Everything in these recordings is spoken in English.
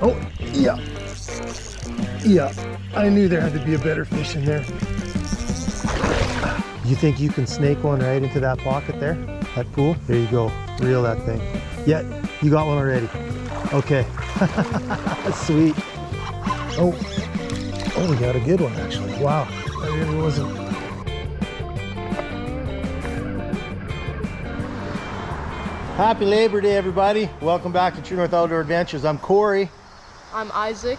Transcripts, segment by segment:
Oh, yeah. Yeah, I knew there had to be a better fish in there. You think you can snake one right into that pocket there? That pool? There you go. Reel that thing. Yeah, you got one already. Okay. Sweet. Oh, we got a good one actually. Wow, that really wasn't. Happy Labor Day, everybody. Welcome back to True North Outdoor Adventures. I'm Corey. I'm Isaac.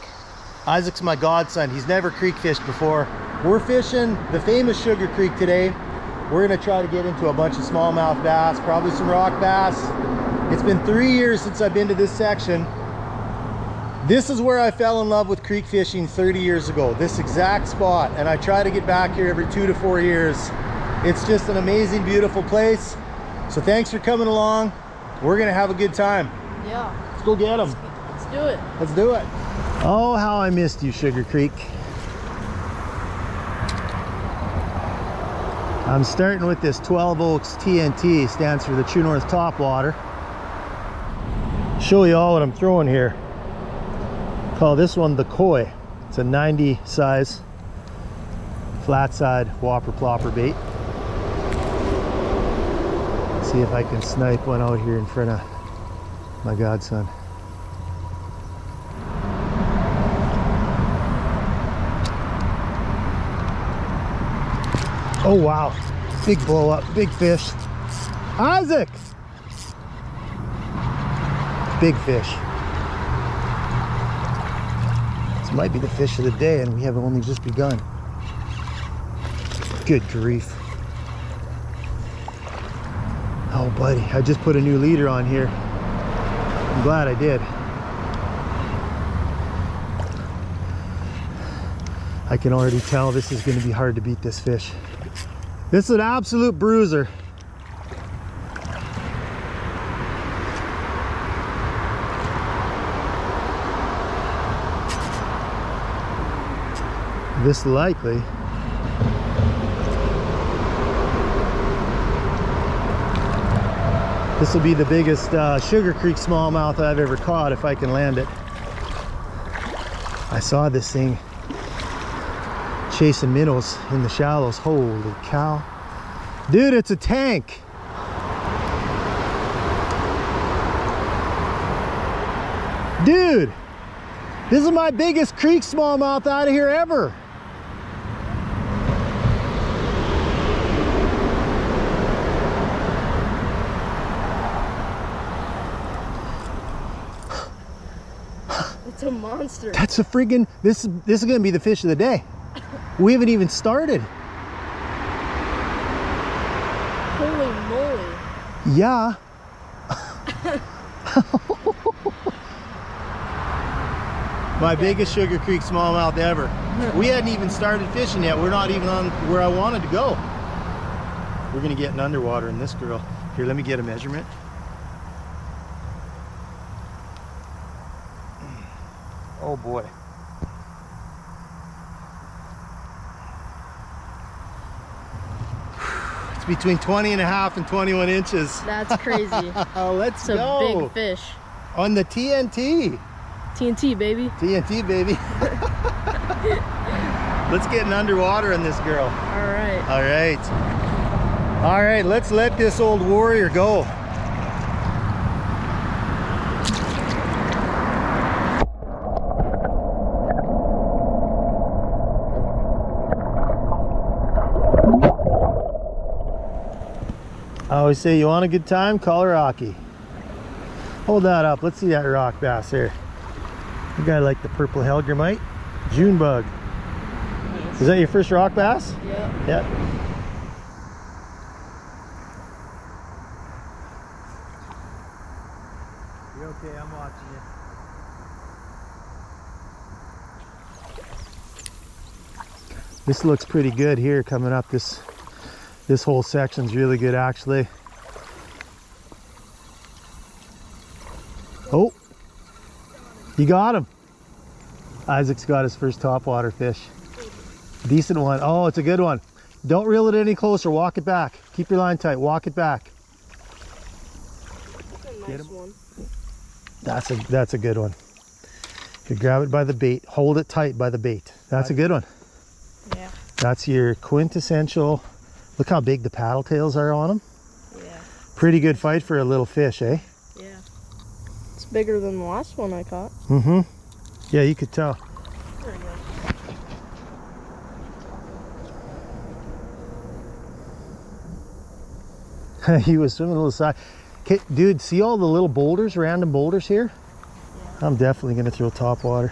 Isaac's my godson. He's never creek fished before. We're fishing the famous Sugar Creek today. We're gonna try to get into a bunch of smallmouth bass, probably some rock bass. It's been 3 years since I've been to this section. This is where I fell in love with creek fishing 30 years ago, this exact spot. And I try to get back here every 2 to 4 years. It's just an amazing, beautiful place. So thanks for coming along. We're gonna have a good time. Yeah. Let's go get them. Let's do it. Let's do it. Oh, how I missed you, Sugar Creek. I'm starting with this 12 Oaks TNT, stands for the True North Topwater. Show you all what I'm throwing here. Call this one the Koi. It's a 90 size flat side whopper plopper bait. Let's see if I can snipe one out here in front of my godson. Oh wow, big blow up, big fish. Isaac! Big fish. This might be the fish of the day and we have only just begun. Good grief. Oh buddy, I just put a new leader on here. I'm glad I did. I can already tell this is going to be hard to beat this fish. This is an absolute bruiser. This likely this will be the biggest Sugar Creek smallmouth I've ever caught if I can land it. I saw this thing chasing minnows in the shallows. Holy cow. Dude, it's a tank. Dude, this is my biggest creek smallmouth out of here ever. It's a monster. That's a friggin', this is gonna be the fish of the day. We haven't even started. Holy moly. Yeah. My biggest Sugar Creek smallmouth ever. We hadn't even started fishing yet. We're not even on where I wanted to go. We're gonna get an underwater in this girl. Here, let me get a measurement. Oh boy. It's between 20 and a half and 21 inches. That's crazy. Let's it's go. It's a big fish. On the TNT. TNT, baby. TNT, baby. Let's get an underwater in this girl. All right. All right. All right, let's let this old warrior go. I always say, you want a good time, call a Rocky. Hold that up. Let's see that rock bass there. You got like the purple Helgermite, June bug. Nice. Is that your first rock bass? Yeah. Yeah. You're okay, I'm watching you. This looks pretty good here coming up. This whole section's really good actually. Oh, you got him. Isaac's got his first topwater fish. Decent one. Oh, it's a good one. Don't reel it any closer. Walk it back. Keep your line tight. Walk it back. Nice one. That's a good one. You grab it by the bait, hold it tight by the bait. That's a good one. Yeah. That's your quintessential. Look how big the paddle tails are on them. Yeah. Pretty good fight for a little fish, eh? Yeah. It's bigger than the last one I caught. Mm-hmm. Yeah, you could tell. There you go. He was swimming a little side. Okay, dude, see all the little boulders, random boulders here? Yeah. I'm definitely gonna throw topwater.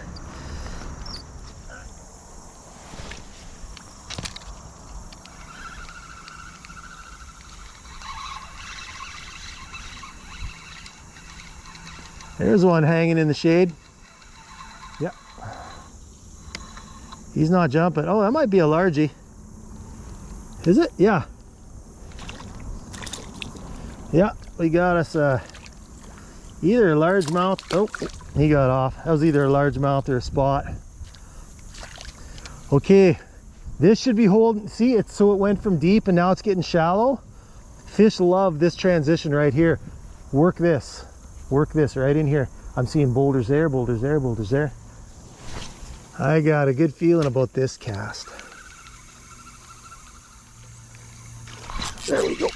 There's one hanging in the shade. Yeah. He's not jumping. Oh, that might be a largie. Is it? Yeah. Yeah, we got us either a largemouth. Oh, he got off. That was either a largemouth or a spot. Okay, this should be holding. See, it's so it went from deep and now it's getting shallow. Fish love this transition right here. Work this right in here. I'm seeing boulders there, boulders there, boulders there. I got a good feeling about this cast. There we go.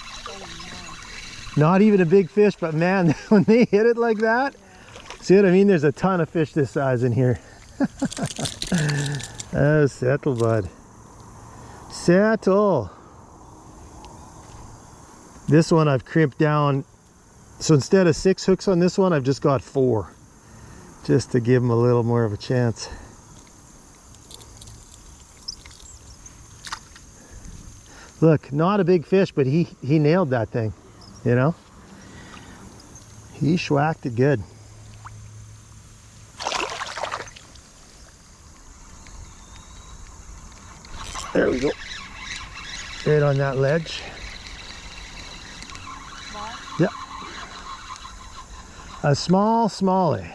Not even a big fish, but man, when they hit it like that, see what I mean? There's a ton of fish this size in here. Oh, settle, bud. Settle. This one I've crimped down. So instead of 6 hooks on this one, I've just got 4. Just to give them a little more of a chance. Look, not a big fish, but he nailed that thing. You know, he schwacked it good. There we go. Right on that ledge. Yep. A small smallie.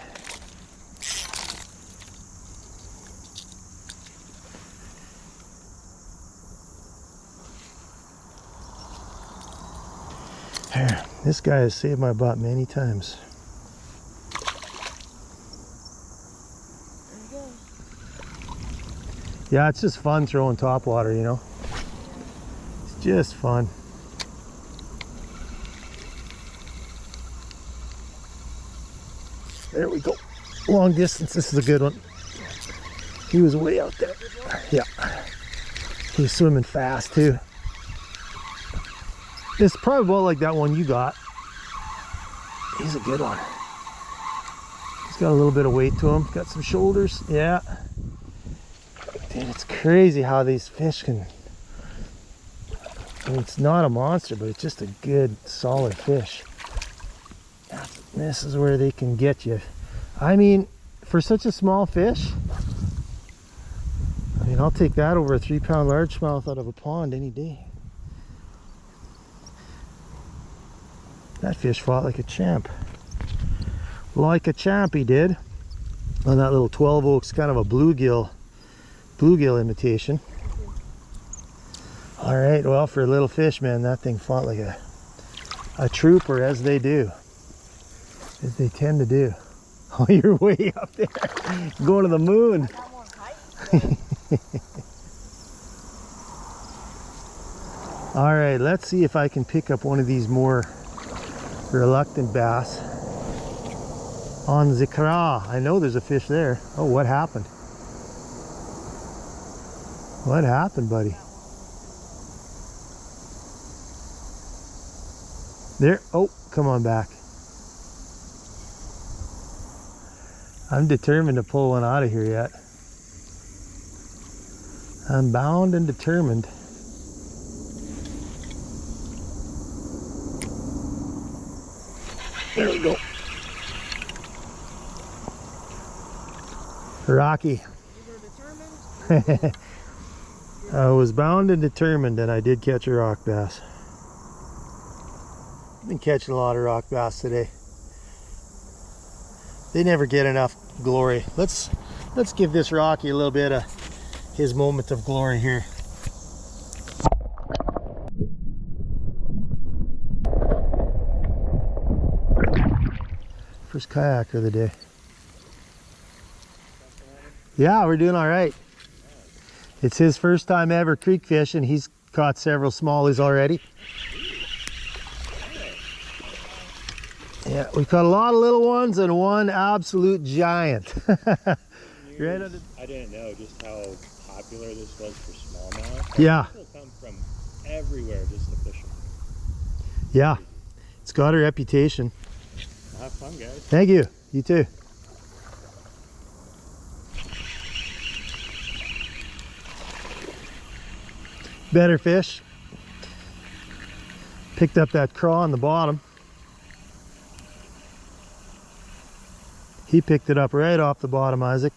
There, this guy has saved my butt many times. There you go. Yeah, it's just fun throwing topwater, you know. It's just fun. There we go. Long distance, this is a good one. He was way out there. Yeah. He was swimming fast too. It's probably about like that one you got. He's a good one. He's got a little bit of weight to him. Got some shoulders. Yeah. Dude, it's crazy how these fish can... I mean, it's not a monster, but it's just a good, solid fish. This is where they can get you. I mean, for such a small fish, I mean, I'll take that over a 3-pound largemouth out of a pond any day. That fish fought like a champ. Like a champ he did. On that little 12 Oaks, kind of a bluegill imitation. All right, well, for a little fish, man, that thing fought like a trooper, as they do. As they tend to do. Oh, you're way up there. Going to the moon. All right, let's see if I can pick up one of these more reluctant bass on Zikra. I know there's a fish there. Oh, what happened? What happened, buddy? There. Oh, come on back. I'm determined to pull one out of here yet. I'm bound and determined. There we go. Rocky. You were determined? I was bound and determined, and I did catch a rock bass. I've been catching a lot of rock bass today. They never get enough glory. Let's give this Rocky a little bit of his moment of glory here. First kayaker of the day. Yeah, we're doing all right. It's his first time ever creek fishing. He's caught several smallies already. Yeah, we caught a lot of little ones and one absolute giant. I didn't know just how popular this was for smallmouth. Yeah. People come from everywhere just to fish them. Yeah, it's got a reputation. Have fun, guys. Thank you. You too. Better fish. Picked up that craw on the bottom. He picked it up right off the bottom, Isaac.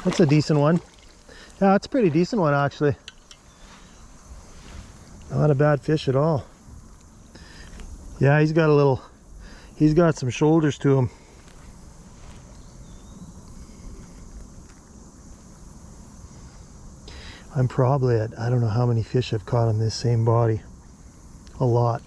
That's a decent one. Yeah, that's a pretty decent one actually. Not a bad fish at all. Yeah, he's got some shoulders to him. I'm probably at, I don't know how many fish I've caught on this same body. A lot.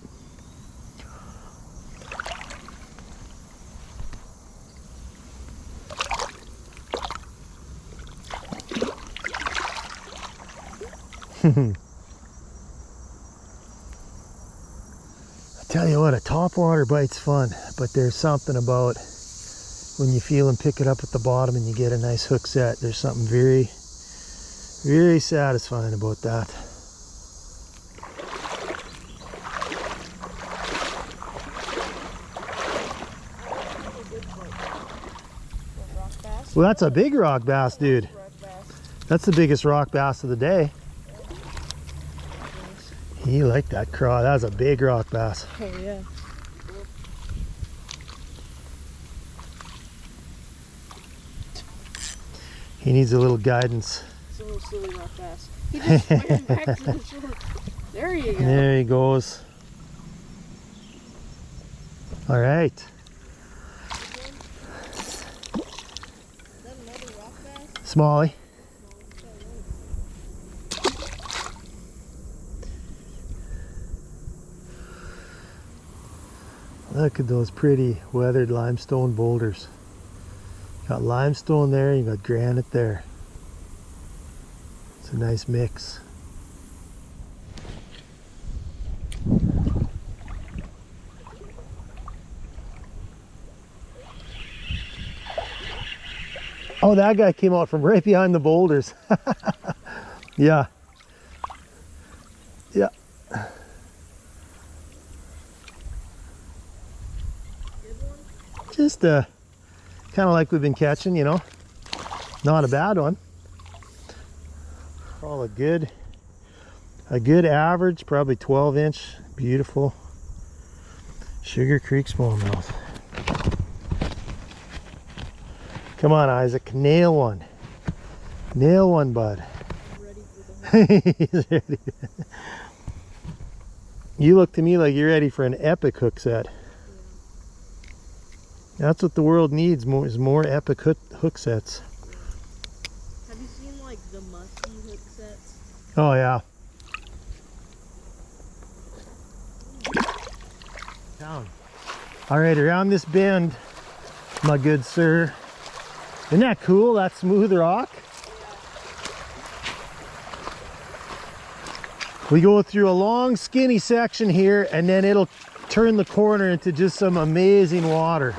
I tell you what, a topwater bite's fun, but there's something about when you feel and pick it up at the bottom and you get a nice hook set. There's something very, very satisfying about that. Well, that's a big rock bass, dude. That's the biggest rock bass of the day. He liked that craw. That was a big rock bass. Oh yeah. He needs a little guidance. It's a little silly rock bass. He just swam back to the shore. There you go. There he goes. All right. Is that another rock bass? Smallie. Look at those pretty weathered limestone boulders. Got limestone there, you got granite there. It's a nice mix. Oh, that guy came out from right behind the boulders. Yeah. Yeah. Just kind of like we've been catching, you know. Not a bad one. All a good average, probably 12-inch, beautiful Sugar Creek smallmouth. Come on, Isaac, nail one. Nail one, bud. Ready for the He's ready. You look to me like you're ready for an epic hook set. That's what the world needs, more epic hook sets. Have you seen like the musky hook sets? Oh yeah. Down. All right, around this bend, my good sir. Isn't that cool, that smooth rock? We go through a long skinny section here and then it'll turn the corner into just some amazing water.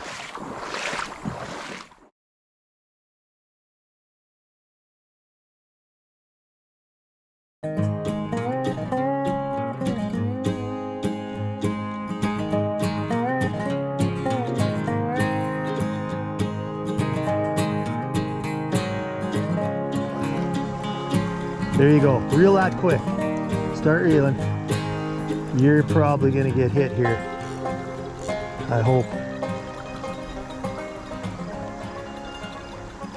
There you go, reel that quick. Start reeling. You're probably gonna get hit here. I hope.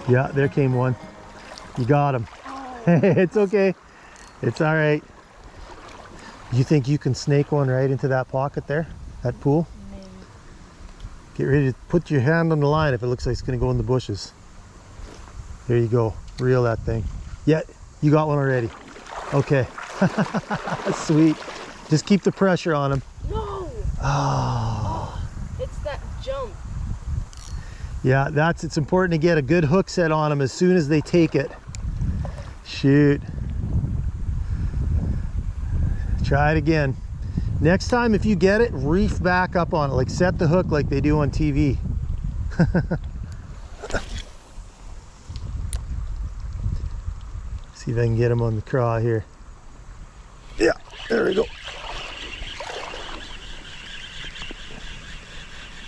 Yeah, there came one. You got him. Oh. It's okay. It's all right. You think you can snake one right into that pocket there? That pool? Maybe. Get ready to put your hand on the line if it looks like it's gonna go in the bushes. There you go. Reel that thing. Yeah, you got one already. Okay. Sweet. Just keep the pressure on him. No! Oh. It's that jump. Yeah, it's important to get a good hook set on them as soon as they take it. Shoot. Try it again. Next time if you get it, reef back up on it, like set the hook like they do on TV. See if I can get him on the craw here. Yeah, there we go.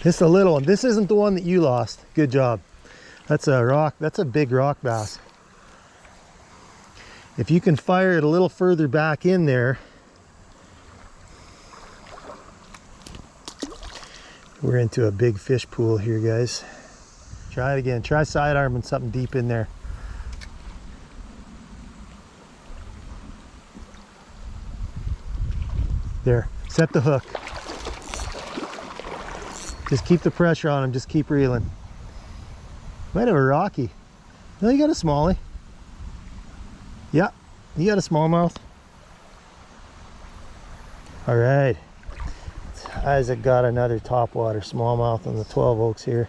This is a little one. This isn't the one that you lost. Good job. That's a rock. That's a big rock bass. If you can fire it a little further back in there. We're into a big fish pool here, guys. Try it again. Try sidearming something deep in there. There. Set the hook. Just keep the pressure on him. Just keep reeling. Might have a rocky. No, you got a smallie. Yeah, you got a smallmouth. All right. Isaac got another topwater smallmouth on the 12 Oaks here.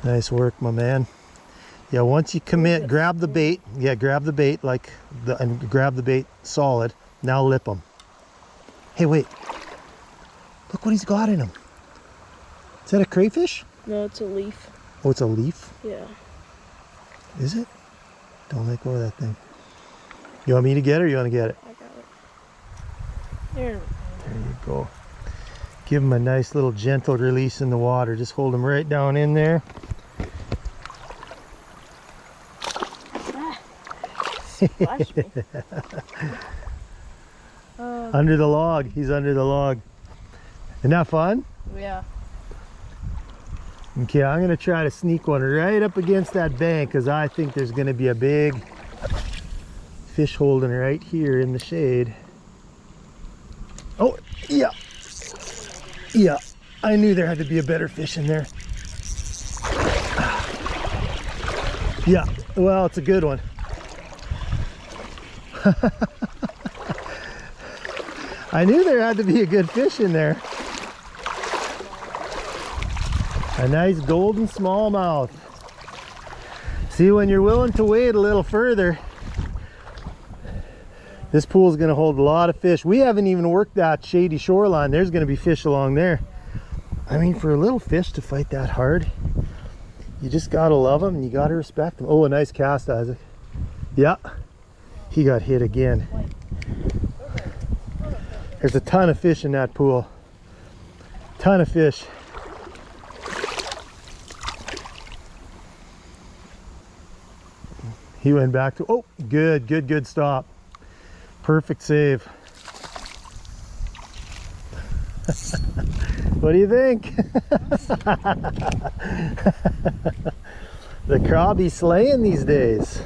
Nice work, my man. Yeah, once you commit, grab the bait. Yeah, grab the bait and grab the bait solid. Now lip them. Hey, wait. Look what he's got in him. Is that a crayfish? No, it's a leaf. Oh, it's a leaf? Yeah. Is it? Don't let go of that thing. You want me to get it or you want to get it? I got it. There. There you go. Give him a nice little gentle release in the water. Just hold him right down in there. Splash me. Under the log. He's under the log. Isn't that fun? Yeah. Okay, I'm going to try to sneak one right up against that bank because I think there's going to be a big fish holding right here in the shade. Oh, yeah. Yeah, I knew there had to be a better fish in there. Yeah, well, it's a good one. I knew there had to be a good fish in there. A nice golden smallmouth. See, when you're willing to wade a little further, this pool is going to hold a lot of fish. We haven't even worked that shady shoreline. There's going to be fish along there. I mean, for a little fish to fight that hard, you just got to love them and you got to respect them. Oh, a nice cast, Isaac. Yeah, he got hit again. There's a ton of fish in that pool. Ton of fish. He went back to, oh, good stop. Perfect save. What do you think? The crappie slaying these days.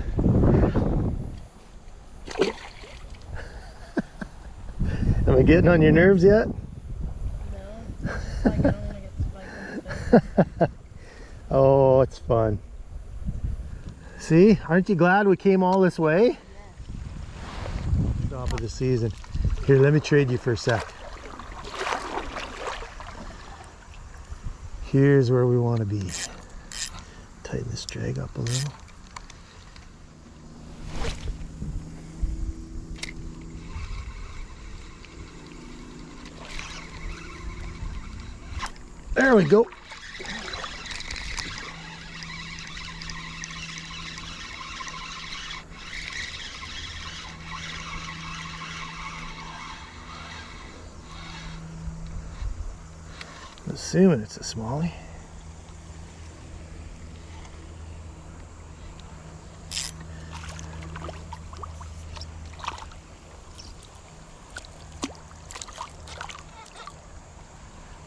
Am I getting on your nerves yet? No. Like, I don't want to get spiked on the face. Oh, it's fun. See, aren't you glad we came all this way? Top of the season. Here, let me trade you for a sec. Here's where we want to be. Tighten this drag up a little. There we go. Assuming it's a smallie.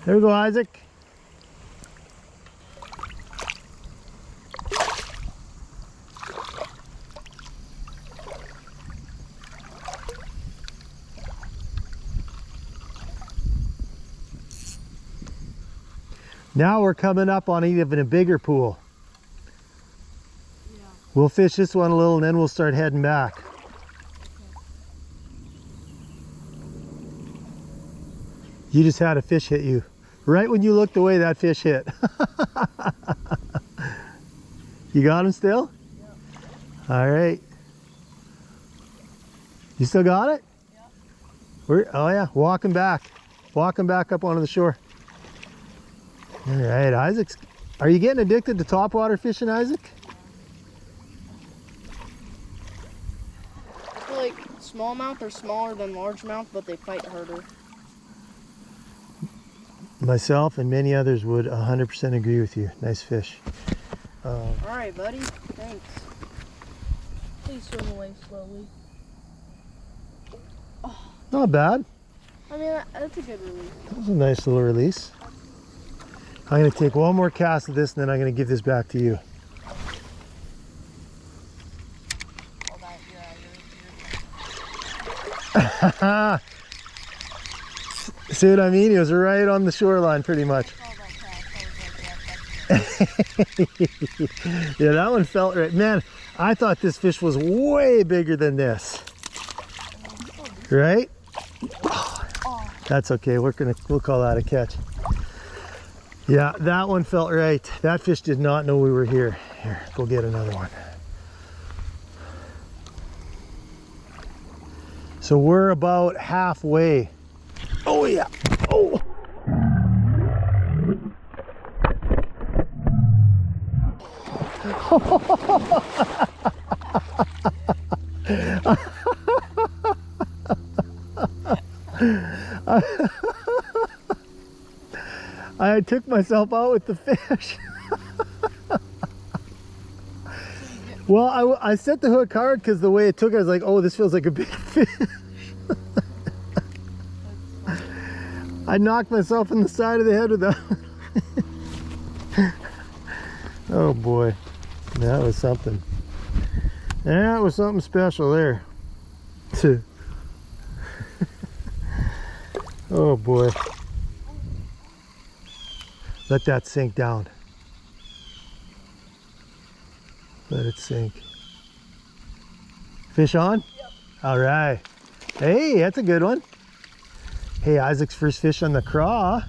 There we go, Isaac. Now we're coming up on even a bigger pool. Yeah. We'll fish this one a little and then we'll start heading back. You just had a fish hit you. Right when you looked away, that fish hit. You got him still? Yep. All right. You still got it? Yep. Oh yeah, walking back. Walking back up onto the shore. All right, Isaac's. Are you getting addicted to topwater fishing, Isaac? I feel like smallmouth are smaller than largemouth, but they fight harder. Myself and many others would 100% agree with you. Nice fish. All right, buddy. Thanks. Please swim away slowly. Not bad. I mean, that's a good release. That was a nice little release. I'm going to take one more cast of this and then I'm going to give this back to you. See what I mean? It was right on the shoreline pretty much. Yeah, that one felt right. Man, I thought this fish was way bigger than this. Right? That's okay. We'll call that a catch. Yeah, that one felt right. That fish did not know we were here. Here, go get another one. So we're about halfway. Oh yeah. Oh. I took myself out with the fish. Well, I set the hook hard because the way it took, I was like, oh, this feels like a big fish. I knocked myself in the side of the head with that one. Oh boy, that was something. That was something special there. Oh boy. Let that sink down. Let it sink. Fish on? Yep. All right. Hey, that's a good one. Hey, Isaac's first fish on the craw.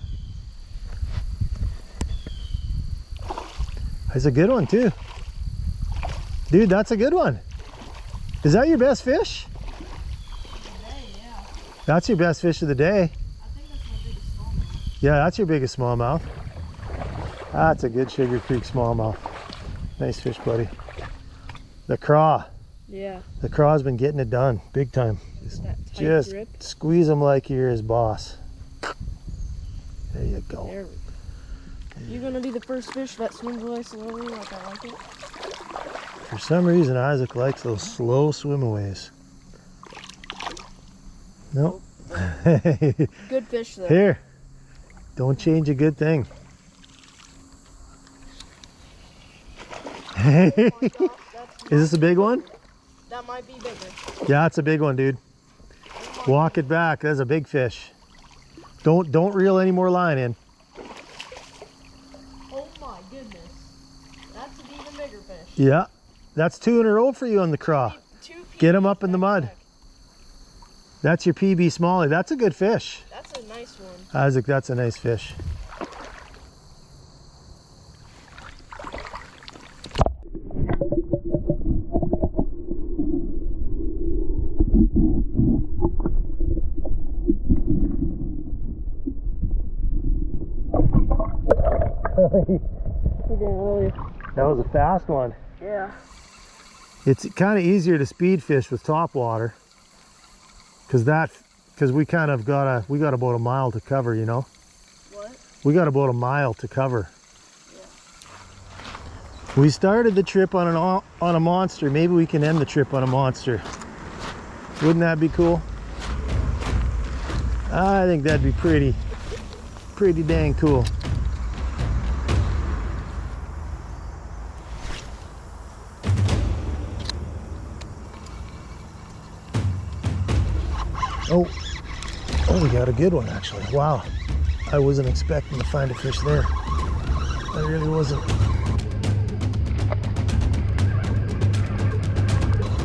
That's a good one too. Dude, that's a good one. Is that your best fish? Today, yeah. That's your best fish of the day. I think that's my biggest smallmouth. Yeah, that's your biggest smallmouth. That's a good Sugar Creek smallmouth. Nice fish, buddy. The craw. Yeah. The craw's been getting it done, big time. Just grip. squeeze him like you're his boss. There you go. There we go. You're gonna be the first fish that swims away slowly like I like it. For some reason, Isaac likes those slow swimaways. Nope. Good fish though. Here. Don't change a good thing. Oh my gosh, Is this a big one? that might be bigger. Yeah, it's a big one, dude. Walk it back. That's a big fish. Don't reel any more line in. Oh my goodness. That's an even bigger fish. Yeah. That's 2 in a row for you on the craw. Get him up in the mud. That's your PB Smallie. That's a good fish. That's a nice one. Isaac, that's a nice fish. That was a fast one. Yeah. It's kind of easier to speed fish with topwater because we kind of got about a mile to cover, you know. What? We got about a mile to cover. Yeah. We started the trip on a monster. Maybe we can end the trip on a monster. Wouldn't that be cool? I think that'd be pretty dang cool. Oh, we got a good one actually. Wow, I wasn't expecting to find a fish there. I really wasn't.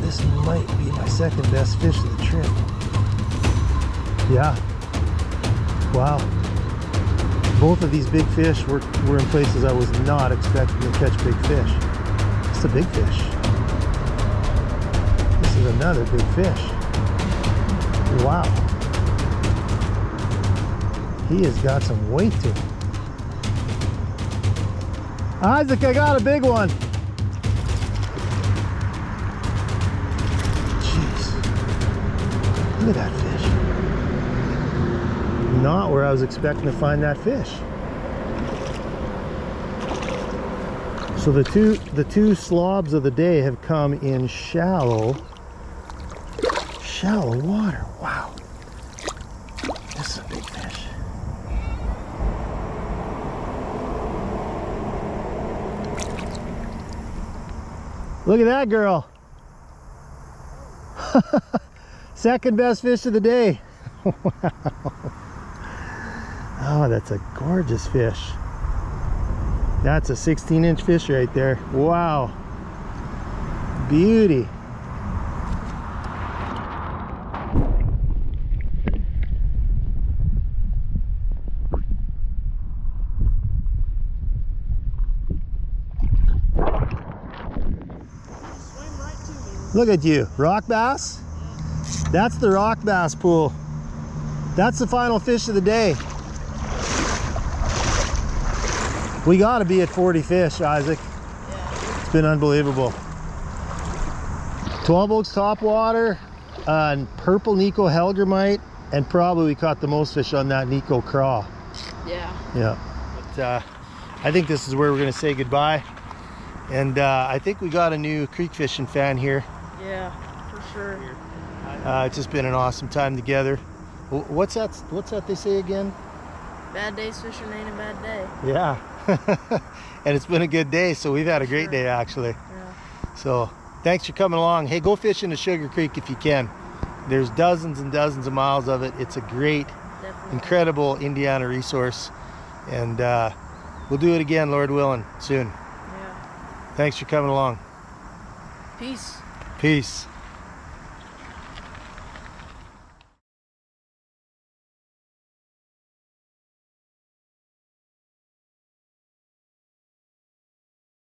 This might be my second best fish of the trip. Yeah, Wow. Both of these big fish were in places I was not expecting to catch big fish. It's a big fish. This is another big fish. Wow. He has got some weight to him. Isaac, I got a big one. Jeez. Look at that fish. Not where I was expecting to find that fish. So the two slobs of the day have come in shallow water. Wow. This is a big fish. Look at that girl. Second best fish of the day. Wow. Oh, that's a gorgeous fish. That's a 16-inch fish right there. Wow. Beauty. Look at you, rock bass? That's the rock bass pool. That's the final fish of the day. We gotta be at 40 fish, Isaac. Yeah. It's been unbelievable. 12 Oaks Topwater, purple Nico Helgermite, and probably we caught the most fish on that Nico craw. Yeah. Yeah. But I think this is where we're gonna say goodbye. And I think we got a new creek fishing fan here. Yeah, for sure. It's just been an awesome time together. What's that they say again? Bad days fishing ain't a bad day. Yeah. And it's been a good day, so we've had a great day actually. Yeah. So thanks for coming along. Hey, go fish in the Sugar Creek if you can. There's dozens and dozens of miles of it. It's a great, incredible Indiana resource. And we'll do it again, Lord willing, soon. Yeah. Thanks for coming along. Peace. Peace.